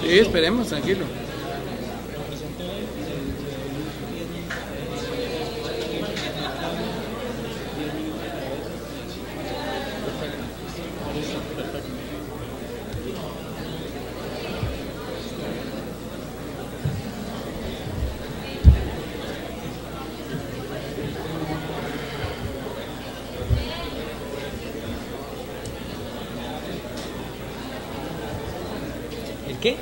Sí, esperemos, tranquilo. ¿El qué?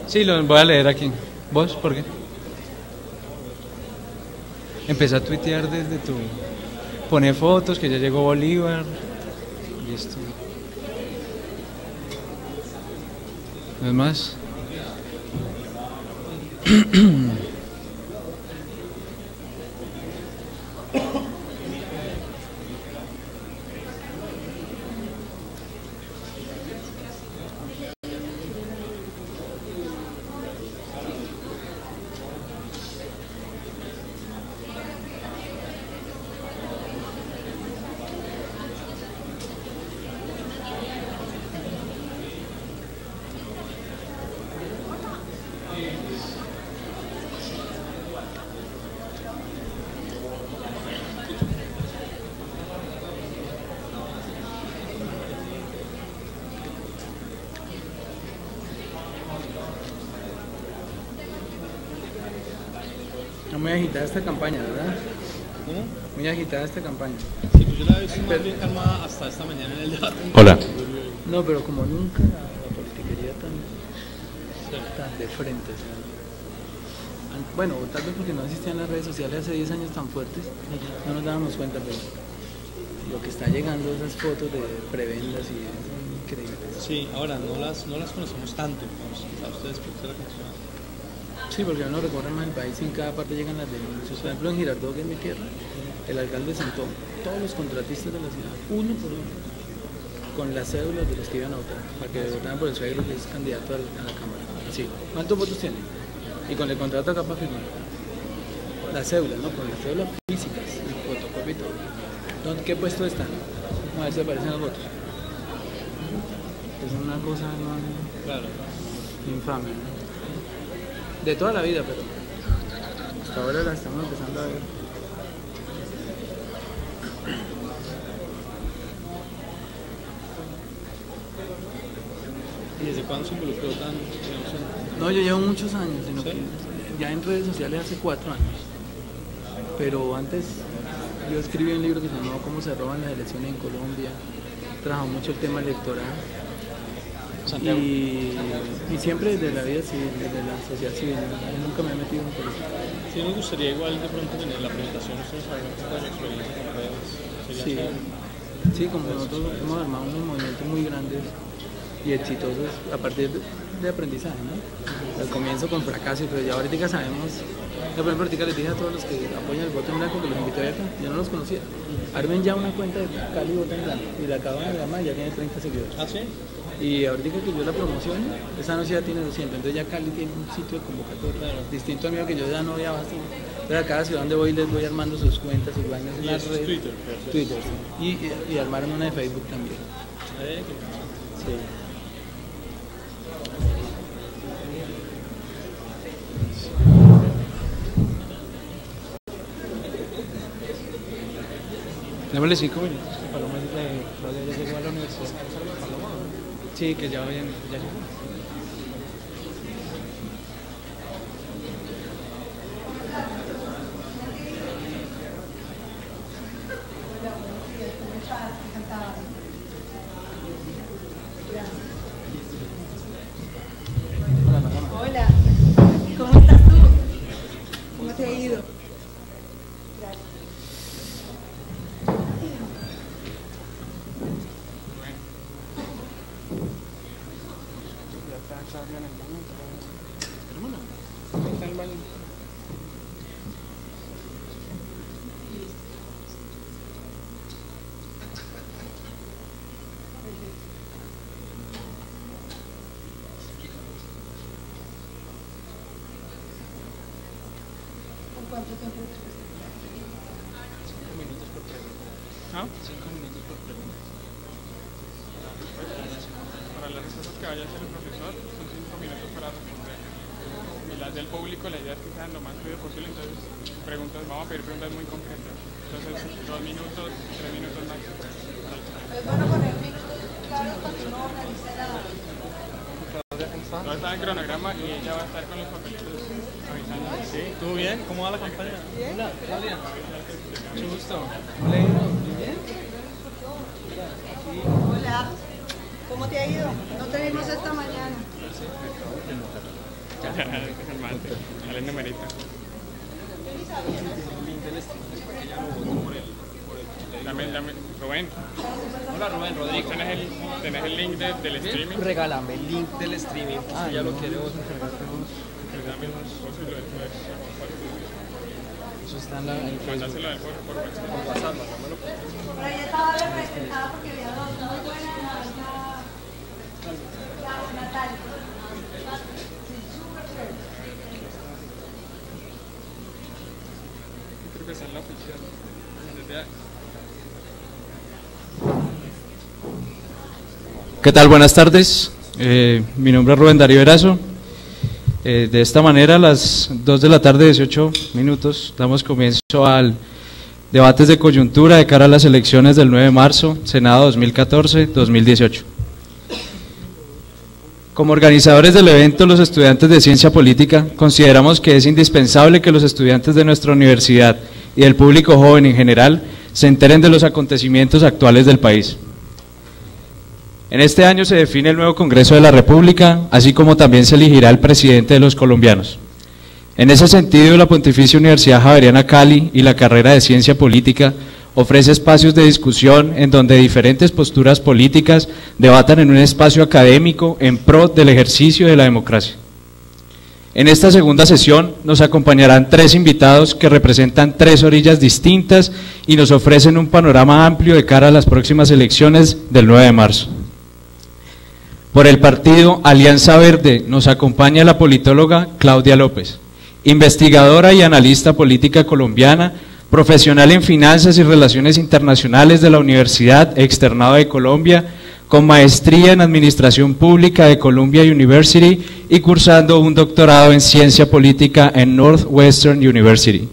Sí, lo voy a leer aquí. ¿Vos por qué? Empecé a tuitear desde tu... Pone fotos, que ya llegó Bolívar. Y esto. ¿No es más? Está muy agitada esta campaña, ¿verdad? ¿Cómo? Muy agitada esta campaña. Sí, pues yo la he visto más bien calmada hasta esta mañana en el debate. Hola. No, pero como nunca la politiquería tan de frente. O sea, bueno, tal vez porque no existían las redes sociales hace 10 años tan fuertes, no nos dábamos cuenta, pero lo que está llegando, esas fotos de prebendas y es increíble. Sí, ahora no las conocemos tanto. A ustedes por qué la conocen. Sí, porque uno recorre más el país y en cada parte llegan las denuncias. Por ejemplo, en Girardot, que es mi tierra, el alcalde sentó todos los contratistas de la ciudad, uno por uno, con las cédulas de los que iban a votar, para que votaran por el suegro que es candidato a la Cámara. Así, ¿cuántos votos tiene? Y con el contrato acá para firmar. Las cédulas, ¿no? Con las cédulas físicas, el fotocopia y todo. ¿Qué puesto están? A ver si aparecen los votos. Es una cosa Claro. infame, ¿no? De toda la vida, pero hasta ahora la estamos empezando a ver. ¿Y desde cuándo se involucró tan, digamos, en... No, yo llevo muchos años, sino ¿Sí? que ya en redes sociales hace 4 años. Pero antes yo escribí un libro que se llamó Cómo se roban las elecciones en Colombia. Trabajó mucho el tema electoral. Santiago? Y siempre desde la vida civil, desde la sociedad civil. Yo nunca me he metido en política. Sí, nos gustaría igual de pronto tener la presentación, ustedes saben un poco de la experiencia con redes. Sería Sí, chévere. sí, como nosotros hemos armado unos movimientos muy grandes y exitosos a partir de aprendizaje, ¿no? Al comienzo con fracaso, pero ya ahorita sabemos. Yo, por ejemplo, ahorita les dije a todos los que apoyan el voto en blanco que los invité acá, yo no los conocía. Armen ya una cuenta de Cali Voto en Blanco y la acaban de llamar, ya tiene 30 seguidores. ¿Ah, sí? Y ahorita que yo la promociono, esa noche ya tiene 200, entonces ya Cali tiene un sitio de convocatoria, Claro. distinto al mío que yo ya no había bastante. Entonces a cada ciudad donde voy les voy armando sus cuentas, sus vainas en Y las eso es redes. Twitter, ¿cierto? Twitter, sí. Y armaron una de Facebook también. Qué Sí. Démosle 5 minutos, que Paloma ya llegó a la universidad. Sí, que ya vayan, ya llegó. Hola, ¿cómo estás tú? ¿Cómo te ha ido? Gracias. ¿Por cuánto tiempo después? 5 minutos por pregunta. ¿Ah? 5 minutos por pregunta. Para la que vaya a hacer el profesor, son 5 minutos para responder. Y las del público, la idea es que sean lo más fluido posible, entonces vamos a pedir preguntas muy concretas. Entonces, 2 minutos, 3 minutos máximo. Es bueno poner minutos claros para que uno organice la... Va a estar el cronograma y ella va a estar con los papelitos avisando. Sí, ¿estuvo bien? ¿Cómo va la campaña? Bien. Hola, Claudia. Mucho gusto. ¿Bien? Hola, ¿cómo te ha ido? No te vimos esta mañana. El mate, dale el numerito. Dame, Rubén. Hola Rubén, Rodrigo. ¿Tenés el link del streaming? Regálame el link del streaming, si ya lo queremos entregar. Eso está en la... Mandáselo por WhatsApp. Por ahí estaba representada porque había dos muy buenas, Natalia. Creo que está en la oficial. ¿Qué tal? Buenas tardes. Mi nombre es Rubén Darío Erazo. De esta manera, a las 2 de la tarde, 18 minutos, damos comienzo al debates de coyuntura de cara a las elecciones del 9 de marzo, Senado 2014-2018. Como organizadores del evento, los estudiantes de Ciencia Política consideramos que es indispensable que los estudiantes de nuestra universidad y el público joven en general se enteren de los acontecimientos actuales del país. En este año se define el nuevo Congreso de la República, así como también se elegirá el presidente de los colombianos. En ese sentido, la Pontificia Universidad Javeriana Cali y la carrera de Ciencia Política ofrece espacios de discusión en donde diferentes posturas políticas debatan en un espacio académico en pro del ejercicio de la democracia. En esta segunda sesión nos acompañarán 3 invitados que representan 3 orillas distintas y nos ofrecen un panorama amplio de cara a las próximas elecciones del 9 de marzo. Por el partido Alianza Verde nos acompaña la politóloga Claudia López, investigadora y analista política colombiana, profesional en finanzas y relaciones internacionales de la Universidad Externado de Colombia, con maestría en administración pública de Columbia University y cursando un doctorado en ciencia política en Northwestern University.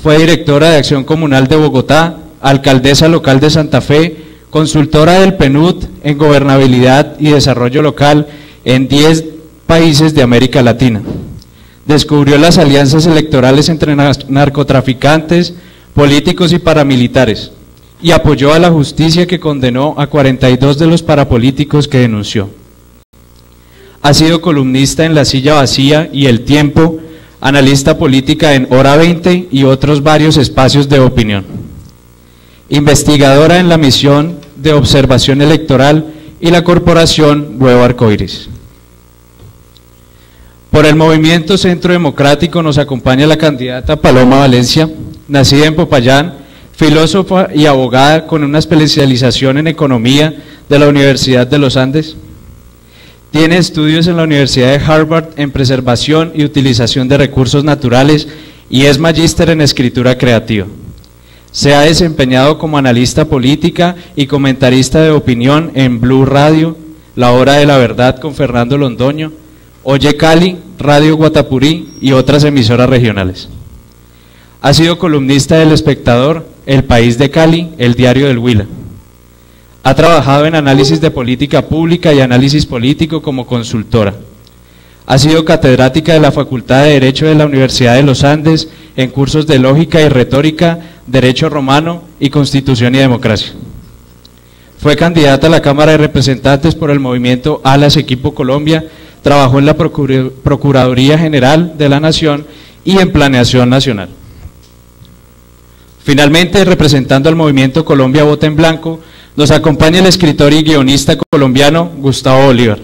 Fue directora de Acción Comunal de Bogotá, alcaldesa local de Santa Fe, consultora del PNUD en gobernabilidad y desarrollo local en 10 países de América Latina. Descubrió las alianzas electorales entre narcotraficantes, políticos y paramilitares y apoyó a la justicia que condenó a 42 de los parapolíticos que denunció. Ha sido columnista en La Silla Vacía y El Tiempo, analista política en Hora 20 y otros varios espacios de opinión. Investigadora en la Misión de Observación Electoral y la Corporación Nuevo Arcoiris. Por el Movimiento Centro Democrático nos acompaña la candidata Paloma Valencia, nacida en Popayán, filósofa y abogada con una especialización en Economía de la Universidad de los Andes. Tiene estudios en la Universidad de Harvard en Preservación y Utilización de Recursos Naturales y es magíster en Escritura Creativa. Se ha desempeñado como analista política y comentarista de opinión en Blue Radio, La Hora de la Verdad con Fernando Londoño, Oye Cali, Radio Guatapurí y otras emisoras regionales. Ha sido columnista del Espectador, El País de Cali, El Diario del Huila. Ha trabajado en análisis de política pública y análisis político como consultora. Ha sido catedrática de la Facultad de Derecho de la Universidad de los Andes en cursos de Lógica y Retórica, Derecho Romano y Constitución y Democracia. Fue candidata a la Cámara de Representantes por el movimiento Alas Equipo Colombia, trabajó en la Procuraduría General de la Nación y en Planeación Nacional. Finalmente, representando al movimiento Colombia Vota en Blanco, nos acompaña el escritor y guionista colombiano Gustavo Bolívar.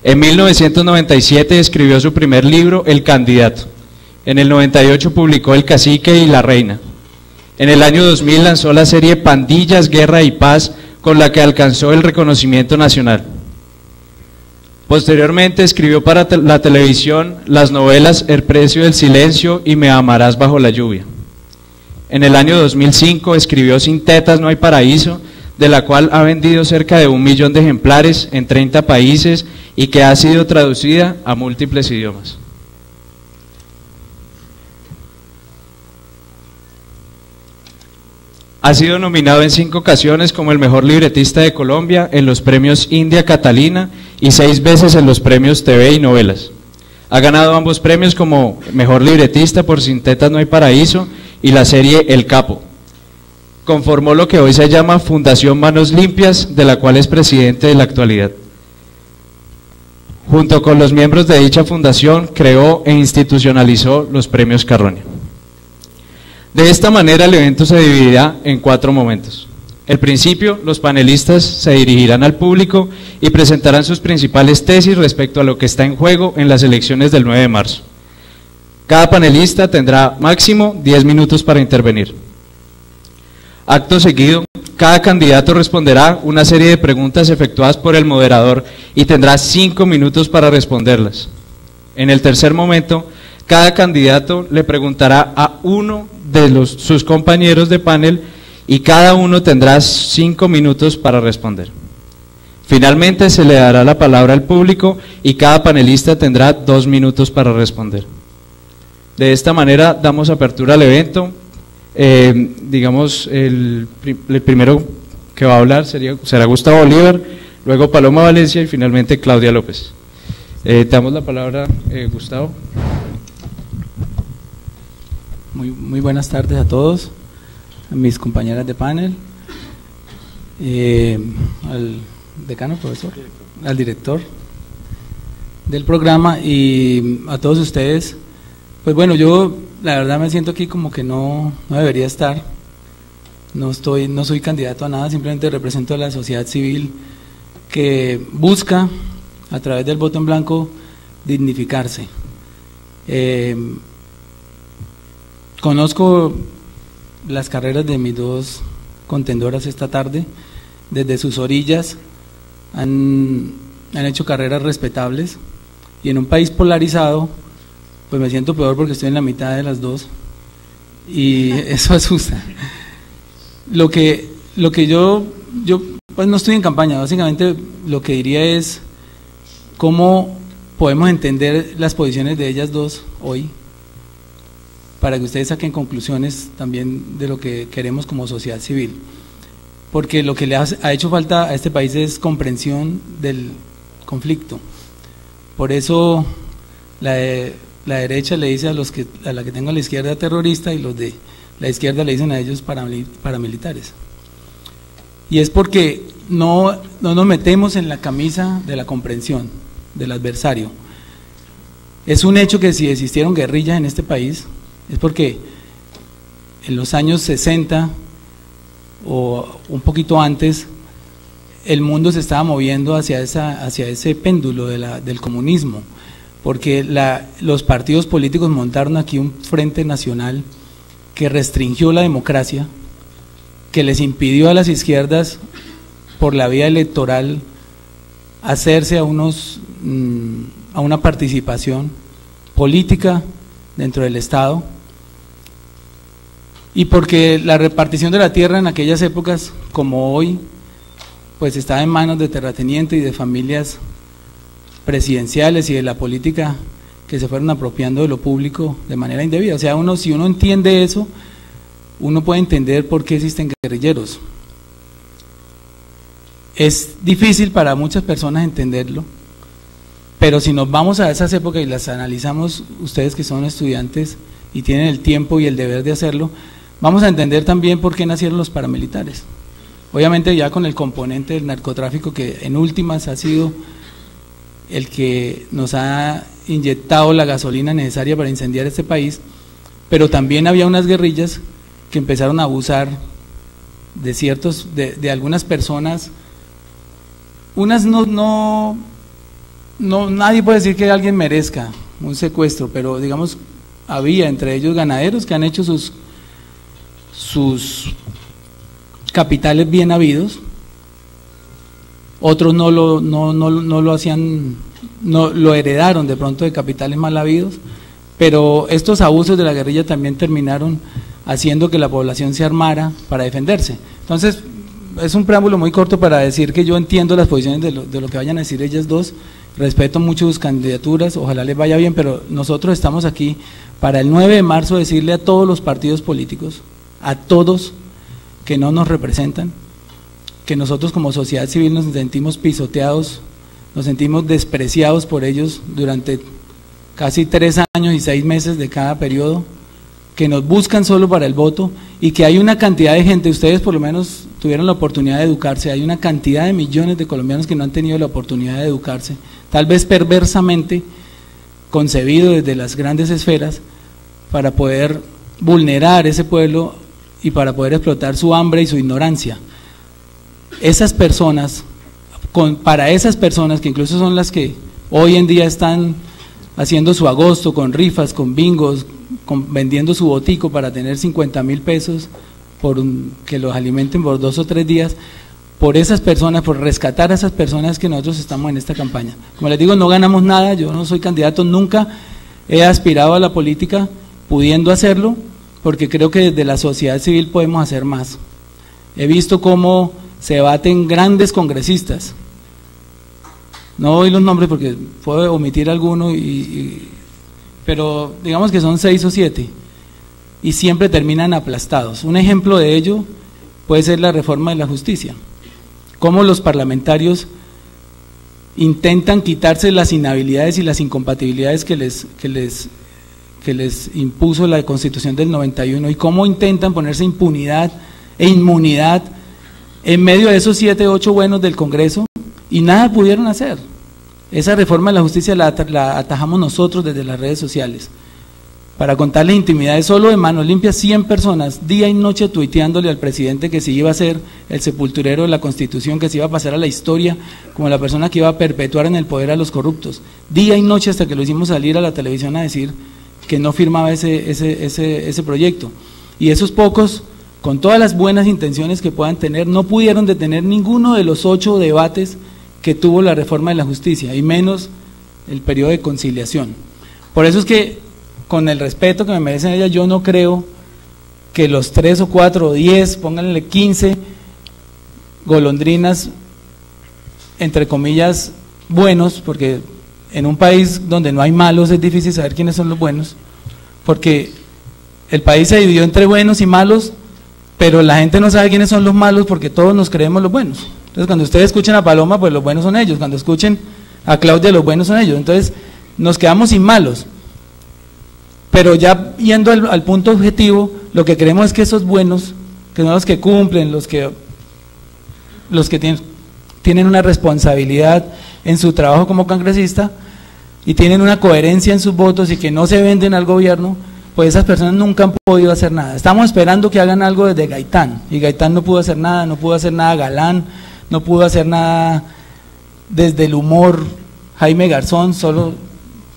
En 1997 escribió su primer libro, El Candidato. En el 98 publicó El Cacique y la Reina. En el año 2000 lanzó la serie Pandillas, Guerra y Paz, con la que alcanzó el reconocimiento nacional. Posteriormente escribió para la televisión las novelas El Precio del Silencio y Me Amarás Bajo la Lluvia. En el año 2005 escribió Sin Tetas No Hay Paraíso, de la cual ha vendido cerca de 1 millón de ejemplares en 30 países y que ha sido traducida a múltiples idiomas. Ha sido nominado en 5 ocasiones como el mejor libretista de Colombia en los premios India Catalina y 6 veces en los premios TV y novelas. Ha ganado ambos premios como mejor libretista por Sin Tetas No Hay Paraíso y la serie El Capo. Conformó lo que hoy se llama Fundación Manos Limpias, de la cual es presidente de la actualidad. Junto con los miembros de dicha fundación, creó e institucionalizó los premios Carroña. De esta manera el evento se dividirá en 4 momentos. Al principio, los panelistas se dirigirán al público y presentarán sus principales tesis respecto a lo que está en juego en las elecciones del 9 de marzo. Cada panelista tendrá máximo 10 minutos para intervenir. Acto seguido, cada candidato responderá una serie de preguntas efectuadas por el moderador y tendrá 5 minutos para responderlas. En el tercer momento, cada candidato le preguntará a uno de sus compañeros de panel y cada uno tendrá 5 minutos para responder. Finalmente se le dará la palabra al público y cada panelista tendrá 2 minutos para responder. De esta manera damos apertura al evento. Digamos, el primero que va a hablar será Gustavo Bolívar, luego Paloma Valencia y finalmente Claudia López. Te damos la palabra, Gustavo. Muy buenas tardes a todos, a mis compañeras de panel, al decano, profesor, al director del programa y a todos ustedes. Pues bueno, yo la verdad me siento aquí como que no debería estar, no soy candidato a nada, simplemente represento a la sociedad civil que busca a través del voto en blanco dignificarse. Conozco las carreras de mis 2 contendoras esta tarde, desde sus orillas han hecho carreras respetables y en un país polarizado pues me siento peor porque estoy en la mitad de las 2 y eso asusta. Lo que yo pues no estoy en campaña, básicamente lo que diría es cómo podemos entender las posiciones de ellas 2 hoy, para que ustedes saquen conclusiones también de lo que queremos como sociedad civil, porque lo que le ha hecho falta a este país es comprensión del conflicto. Por eso la derecha le dice a la que tengo a la izquierda terrorista y los de la izquierda le dicen a ellos paramilitares. Y es porque no nos metemos en la camisa de la comprensión del adversario. Es un hecho que si existieron guerrillas en este país es porque en los años 60 o un poquito antes el mundo se estaba moviendo hacia ese péndulo del comunismo, porque los partidos políticos montaron aquí un frente nacional que restringió la democracia, que les impidió a las izquierdas por la vía electoral hacerse a una participación política dentro del Estado, y porque la repartición de la tierra en aquellas épocas, como hoy, pues estaba en manos de terratenientes y de familias presidenciales y de la política que se fueron apropiando de lo público de manera indebida. O sea, si uno entiende eso, uno puede entender por qué existen guerrilleros. Es difícil para muchas personas entenderlo, pero si nos vamos a esas épocas y las analizamos, ustedes que son estudiantes y tienen el tiempo y el deber de hacerlo, vamos a entender también por qué nacieron los paramilitares. Obviamente ya con el componente del narcotráfico, que en últimas ha sido el que nos ha inyectado la gasolina necesaria para incendiar este país, pero también había unas guerrillas que empezaron a abusar de algunas personas. Unas nadie puede decir que alguien merezca un secuestro, pero digamos había entre ellos ganaderos que han hecho sus capitales bien habidos, otros no lo hacían, no lo heredaron de pronto de capitales mal habidos, pero estos abusos de la guerrilla también terminaron haciendo que la población se armara para defenderse. Entonces, es un preámbulo muy corto para decir que yo entiendo las posiciones de lo que vayan a decir ellas dos, respeto mucho sus candidaturas, ojalá les vaya bien, pero nosotros estamos aquí para el 9 de marzo decirle a todos los partidos políticos, a todos que no nos representan, que nosotros como sociedad civil nos sentimos pisoteados, nos sentimos despreciados por ellos durante casi 3 años y 6 meses de cada periodo, que nos buscan solo para el voto y que hay una cantidad de gente, ustedes por lo menos tuvieron la oportunidad de educarse, hay una cantidad de millones de colombianos que no han tenido la oportunidad de educarse, tal vez perversamente concebido desde las grandes esferas para poder vulnerar ese pueblo y para poder explotar su hambre y su ignorancia. Esas personas, para esas personas que incluso son las que hoy en día están haciendo su agosto con rifas, con bingos, vendiendo su botico para tener 50.000 pesos que los alimenten por 2 o 3 días, por esas personas, por rescatar a esas personas que nosotros estamos en esta campaña. Como les digo, no ganamos nada, yo no soy candidato, nunca he aspirado a la política pudiendo hacerlo, porque creo que desde la sociedad civil podemos hacer más. He visto cómo se debaten grandes congresistas, no doy los nombres porque puedo omitir alguno, pero digamos que son 6 o 7, y siempre terminan aplastados. Un ejemplo de ello puede ser la reforma de la justicia, cómo los parlamentarios intentan quitarse las inhabilidades y las incompatibilidades que les impuso la Constitución del 91, y cómo intentan ponerse impunidad e inmunidad en medio de esos 7 o 8 buenos del Congreso, y nada pudieron hacer. Esa reforma de la justicia la atajamos nosotros desde las redes sociales. Para contarles intimidades, solo de manos limpias 100 personas, día y noche tuiteándole al presidente que se iba a ser el sepulturero de la Constitución, que se iba a pasar a la historia como la persona que iba a perpetuar en el poder a los corruptos. Día y noche hasta que lo hicimos salir a la televisión a decir que no firmaba ese proyecto. Y esos pocos, con todas las buenas intenciones que puedan tener, no pudieron detener ninguno de los 8 debates que tuvo la reforma de la justicia, y menos el periodo de conciliación. Por eso es que, con el respeto que me merecen ellas, yo no creo que los 3 o 4 o 10, pónganle 15 golondrinas, entre comillas, buenos, porque en un país donde no hay malos es difícil saber quiénes son los buenos, porque el país se dividió entre buenos y malos, pero la gente no sabe quiénes son los malos porque todos nos creemos los buenos. Entonces cuando ustedes escuchen a Paloma, pues los buenos son ellos, cuando escuchen a Claudia, los buenos son ellos, entonces nos quedamos sin malos. Pero ya yendo al punto objetivo, lo que queremos es que esos buenos, que son los que cumplen, los que tienen una responsabilidad en su trabajo como congresista y tienen una coherencia en sus votos y que no se venden al gobierno, pues esas personas nunca han podido hacer nada. Estamos esperando que hagan algo desde Gaitán, y Gaitán no pudo hacer nada, no pudo hacer nada Galán, no pudo hacer nada desde el humor Jaime Garzón, solo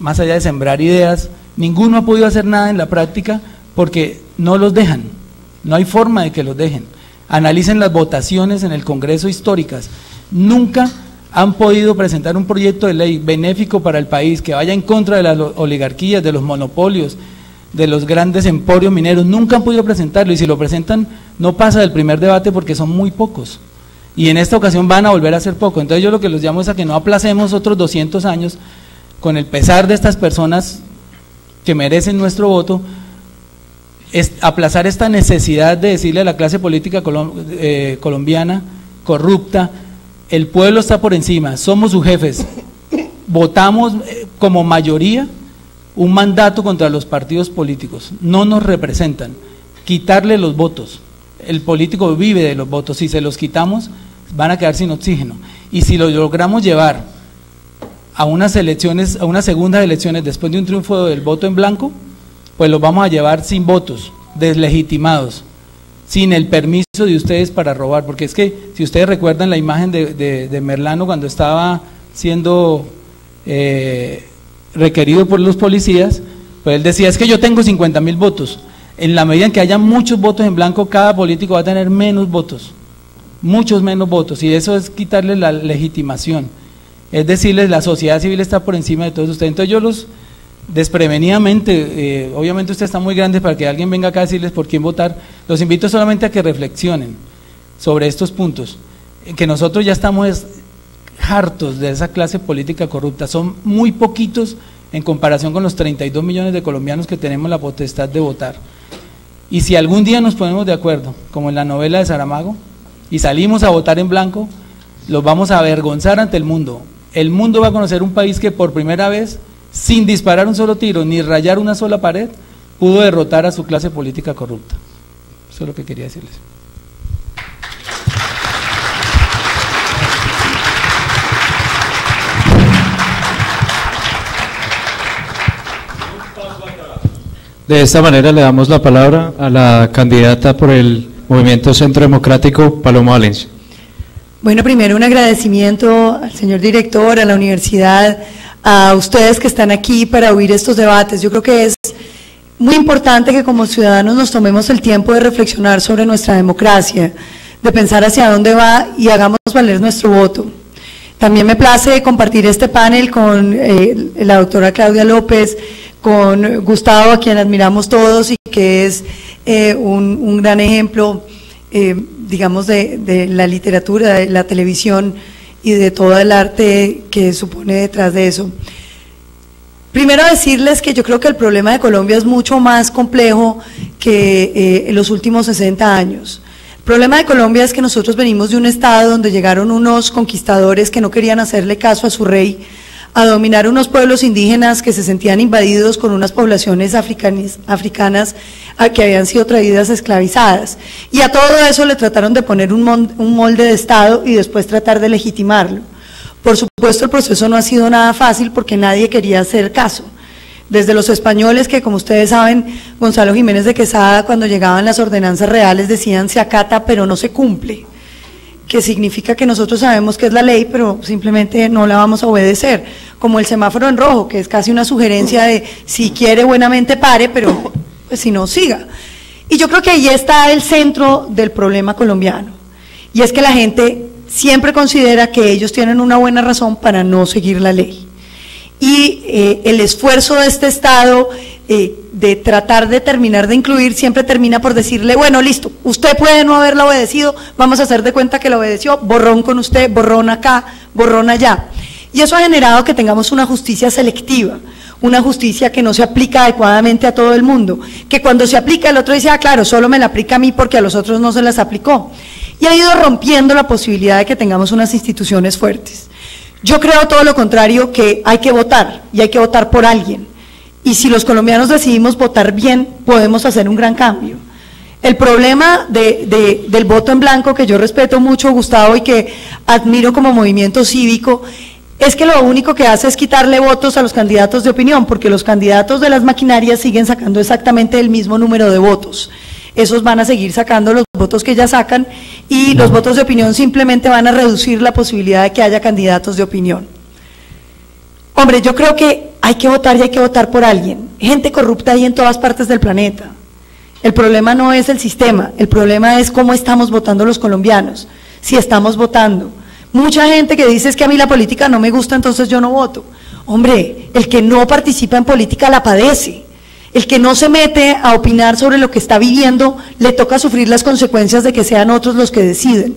más allá de sembrar ideas. Ninguno ha podido hacer nada en la práctica porque no los dejan, no hay forma de que los dejen. Analicen las votaciones en el Congreso históricas, nunca han podido presentar un proyecto de ley benéfico para el país, que vaya en contra de las oligarquías, de los monopolios, de los grandes emporios mineros, nunca han podido presentarlo, y si lo presentan no pasa del primer debate porque son muy pocos, y en esta ocasión van a volver a ser poco. Entonces yo lo que los llamo es a que no aplacemos otros 200 años, con el pesar de estas personas que merecen nuestro voto, es aplazar esta necesidad de decirle a la clase política colombiana corrupta: el pueblo está por encima, somos sus jefes, votamos como mayoría un mandato contra los partidos políticos, no nos representan, quitarle los votos, el político vive de los votos, si se los quitamos van a quedar sin oxígeno, y si lo logramos llevar a unas elecciones, a unas segundas elecciones después de un triunfo del voto en blanco, pues los vamos a llevar sin votos, deslegitimados, sin el permiso de ustedes para robar, porque es que si ustedes recuerdan la imagen de Merlano cuando estaba siendo requerido por los policías, pues él decía: es que yo tengo 50.000 votos. En la medida en que haya muchos votos en blanco, cada político va a tener menos votos, muchos menos votos, y eso es quitarle la legitimación, es decirles: la sociedad civil está por encima de todos ustedes. Entonces yo los desprevenidamente, obviamente ustedes están muy grandes para que alguien venga acá a decirles por quién votar, los invito solamente a que reflexionen, sobre estos puntos, que nosotros ya estamos hartos de esa clase política corrupta. Son muy poquitos en comparación con los 32 millones de colombianos que tenemos la potestad de votar. Y si algún día nos ponemos de acuerdo, como en la novela de Saramago, y salimos a votar en blanco, los vamos a avergonzar ante el mundo. El mundo va a conocer un país que por primera vez, sin disparar un solo tiro, ni rayar una sola pared, pudo derrotar a su clase política corrupta. Eso es lo que quería decirles. De esta manera le damos la palabra a la candidata por el Movimiento Centro Democrático, Paloma Valencia. Bueno, primero un agradecimiento al señor director, a la universidad, a ustedes que están aquí para oír estos debates. Yo creo que es muy importante que como ciudadanos nos tomemos el tiempo de reflexionar sobre nuestra democracia, de pensar hacia dónde va y hagamos valer nuestro voto. También me place compartir este panel con la doctora Claudia López, con Gustavo, a quien admiramos todos y que es un gran ejemplo, digamos, de la literatura, de la televisión y de todo el arte que supone detrás de eso. Primero decirles que yo creo que el problema de Colombia es mucho más complejo que en los últimos 60 años. El problema de Colombia es que nosotros venimos de un estado donde llegaron unos conquistadores que no querían hacerle caso a su rey, a dominar unos pueblos indígenas que se sentían invadidos con unas poblaciones africanas que habían sido traídas esclavizadas. Y a todo eso le trataron de poner un molde de Estado y después tratar de legitimarlo. Por supuesto, el proceso no ha sido nada fácil porque nadie quería hacer caso. Desde los españoles, que como ustedes saben, Gonzalo Jiménez de Quesada, cuando llegaban las ordenanzas reales decían se acata pero no se cumple, que significa que nosotros sabemos que es la ley, pero simplemente no la vamos a obedecer, como el semáforo en rojo, que es casi una sugerencia de si quiere buenamente pare, pero pues, si no siga. Y yo creo que ahí está el centro del problema colombiano, y es que la gente siempre considera que ellos tienen una buena razón para no seguir la ley. Y el esfuerzo de este Estado de tratar de terminar de incluir siempre termina por decirle, bueno, listo, usted puede no haberla obedecido, vamos a hacer de cuenta que la obedeció, borrón con usted, borrón acá, borrón allá. Y eso ha generado que tengamos una justicia selectiva, una justicia que no se aplica adecuadamente a todo el mundo, que cuando se aplica el otro dice, ah, claro, solo me la aplica a mí porque a los otros no se las aplicó. Y ha ido rompiendo la posibilidad de que tengamos unas instituciones fuertes. Yo creo todo lo contrario, que hay que votar y hay que votar por alguien. Y si los colombianos decidimos votar bien, podemos hacer un gran cambio. El problema del voto en blanco, que yo respeto mucho, Gustavo, y que admiro como movimiento cívico, es que lo único que hace es quitarle votos a los candidatos de opinión, porque los candidatos de las maquinarias siguen sacando exactamente el mismo número de votos. Esos van a seguir sacando los votos que ya sacan y los votos de opinión simplemente van a reducir la posibilidad de que haya candidatos de opinión. Hombre, yo creo que hay que votar y hay que votar por alguien. Gente corrupta hay en todas partes del planeta. El problema no es el sistema, el problema es cómo estamos votando los colombianos, si estamos votando. Mucha gente que dice es que a mí la política no me gusta, entonces yo no voto. Hombre, el que no participa en política la padece. El que no se mete a opinar sobre lo que está viviendo, le toca sufrir las consecuencias de que sean otros los que deciden.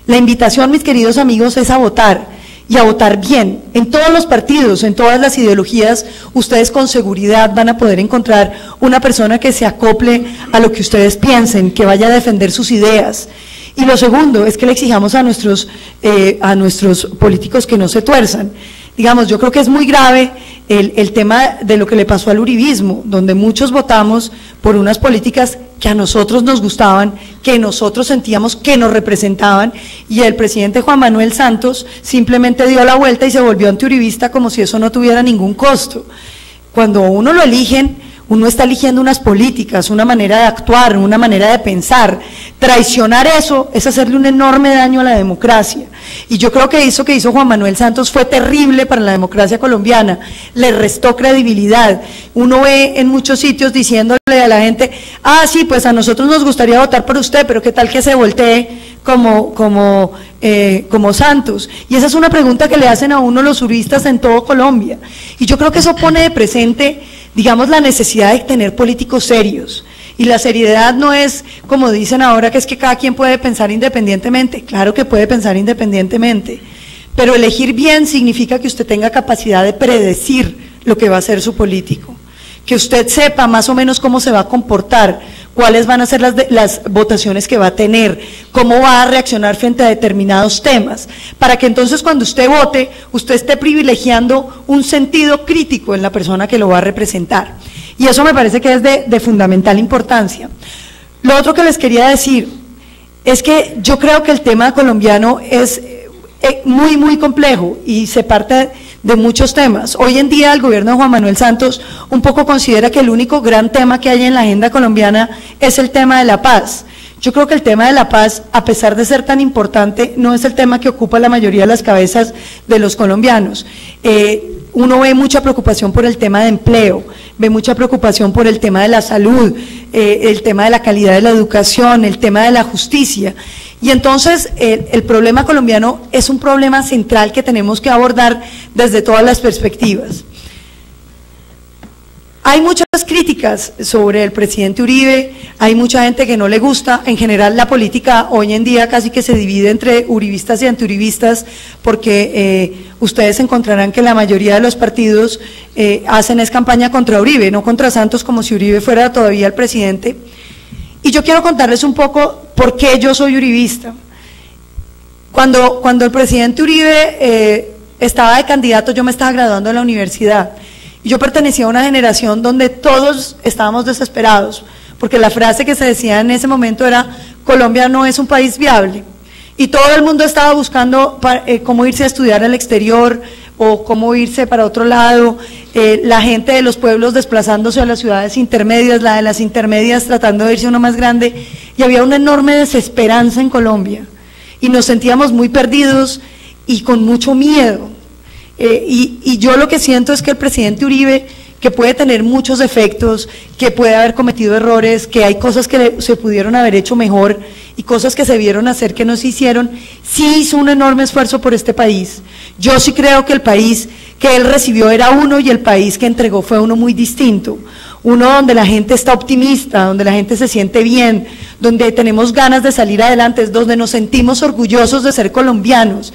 La invitación, mis queridos amigos, es a votar, y a votar bien. En todos los partidos, en todas las ideologías, ustedes con seguridad van a poder encontrar una persona que se acople a lo que ustedes piensen, que vaya a defender sus ideas. Y lo segundo es que le exijamos a nuestros políticos que no se tuerzan. Digamos, yo creo que es muy grave el tema de lo que le pasó al uribismo, donde muchos votamos por unas políticas que a nosotros nos gustaban, que nosotros sentíamos que nos representaban, y el presidente Juan Manuel Santos simplemente dio la vuelta y se volvió antiuribista como si eso no tuviera ningún costo. Cuando uno lo eligen, uno está eligiendo unas políticas, una manera de actuar, una manera de pensar. Traicionar eso es hacerle un enorme daño a la democracia. Y yo creo que eso que hizo Juan Manuel Santos fue terrible para la democracia colombiana, le restó credibilidad. Uno ve en muchos sitios diciéndole a la gente, ah, sí, pues a nosotros nos gustaría votar por usted, pero qué tal que se voltee como Santos. Y esa es una pregunta que le hacen a uno los uribistas en todo Colombia. Y yo creo que eso pone de presente, digamos, la necesidad de tener políticos serios y Y la seriedad no es, como dicen ahora, que es que cada quien puede pensar independientemente. Claro que puede pensar independientemente, pero elegir bien significa que usted tenga capacidad de predecir lo que va a hacer su político, que usted sepa más o menos cómo se va a comportar, cuáles van a ser las votaciones que va a tener, cómo va a reaccionar frente a determinados temas, para que entonces cuando usted vote, usted esté privilegiando un sentido crítico en la persona que lo va a representar. Y eso me parece que es de fundamental importancia. Lo otro que les quería decir es que yo creo que el tema colombiano es muy, muy complejo y se parte de muchos temas. Hoy en día el gobierno de Juan Manuel Santos un poco considera que el único gran tema que hay en la agenda colombiana es el tema de la paz. Yo creo que el tema de la paz, a pesar de ser tan importante, no es el tema que ocupa la mayoría de las cabezas de los colombianos. Uno ve mucha preocupación por el tema de empleo, ve mucha preocupación por el tema de la salud, el tema de la calidad de la educación, el tema de la justicia. Y entonces el problema colombiano es un problema central que tenemos que abordar desde todas las perspectivas. Hay muchas críticas sobre el presidente Uribe, hay mucha gente que no le gusta. En general la política hoy en día casi que se divide entre uribistas y antiuribistas, porque ustedes encontrarán que la mayoría de los partidos hacen es campaña contra Uribe, no contra Santos, como si Uribe fuera todavía el presidente. Y yo quiero contarles un poco por qué yo soy uribista. Cuando el presidente Uribe estaba de candidato, yo me estaba graduando en la universidad. Y yo pertenecía a una generación donde todos estábamos desesperados, porque la frase que se decía en ese momento era: Colombia no es un país viable. Y todo el mundo estaba buscando cómo irse a estudiar al exterior o cómo irse para otro lado, la gente de los pueblos desplazándose a las ciudades intermedias, la de las intermedias tratando de irse a uno más grande, y había una enorme desesperanza en Colombia, y nos sentíamos muy perdidos y con mucho miedo. Y yo lo que siento es que el presidente Uribe, que puede tener muchos defectos, que puede haber cometido errores, que hay cosas que se pudieron haber hecho mejor y cosas que se vieron hacer que no se hicieron, sí hizo un enorme esfuerzo por este país. Yo sí creo que el país que él recibió era uno y el país que entregó fue uno muy distinto. Uno donde la gente está optimista, donde la gente se siente bien, donde tenemos ganas de salir adelante, donde nos sentimos orgullosos de ser colombianos.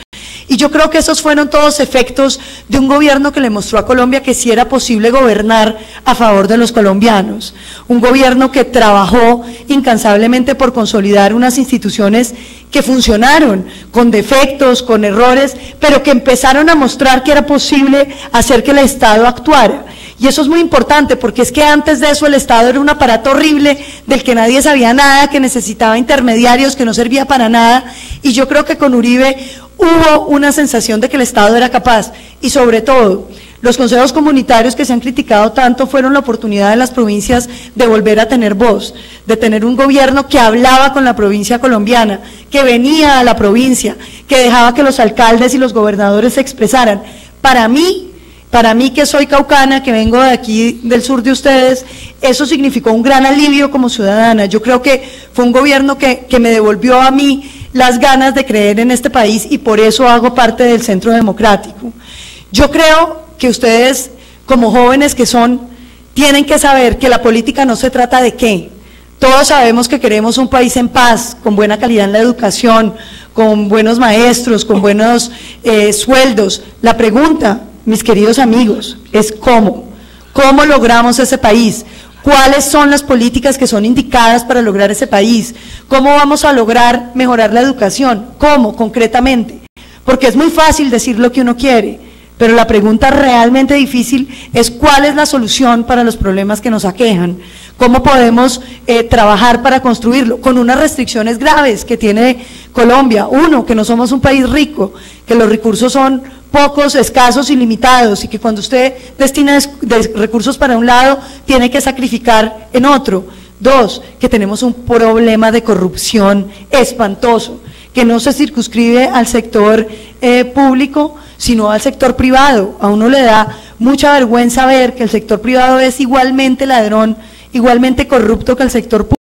Y yo creo que esos fueron todos efectos de un gobierno que le mostró a Colombia que sí era posible gobernar a favor de los colombianos. Un gobierno que trabajó incansablemente por consolidar unas instituciones que funcionaron, con defectos, con errores, pero que empezaron a mostrar que era posible hacer que el Estado actuara. Y eso es muy importante, porque es que antes de eso el Estado era un aparato horrible del que nadie sabía nada, que necesitaba intermediarios, que no servía para nada, y yo creo que con Uribe hubo una sensación de que el Estado era capaz. Y sobre todo, los consejos comunitarios que se han criticado tanto fueron la oportunidad de las provincias de volver a tener voz, de tener un gobierno que hablaba con la provincia colombiana, que venía a la provincia, que dejaba que los alcaldes y los gobernadores se expresaran. Para mí que soy caucana, que vengo de aquí del sur de ustedes, eso significó un gran alivio como ciudadana. Yo creo que fue un gobierno que me devolvió a mí las ganas de creer en este país, y por eso hago parte del Centro Democrático. Yo creo que ustedes, como jóvenes que son, tienen que saber que la política no se trata de qué. Todos sabemos que queremos un país en paz, con buena calidad en la educación, con buenos maestros, con buenos sueldos. La pregunta, mis queridos amigos, es ¿cómo? ¿Cómo logramos ese país? ¿Cuáles son las políticas que son indicadas para lograr ese país? ¿Cómo vamos a lograr mejorar la educación? ¿Cómo, concretamente? Porque es muy fácil decir lo que uno quiere, pero la pregunta realmente difícil es ¿cuál es la solución para los problemas que nos aquejan? ¿Cómo podemos trabajar para construirlo? Con unas restricciones graves que tiene Colombia. Uno, que no somos un país rico, que los recursos son pocos, escasos y limitados, y que cuando usted destina recursos para un lado, tiene que sacrificar en otro. Dos, que tenemos un problema de corrupción espantoso, que no se circunscribe al sector público, sino al sector privado. A uno le da mucha vergüenza ver que el sector privado es igualmente ladrón, igualmente corrupto que el sector público.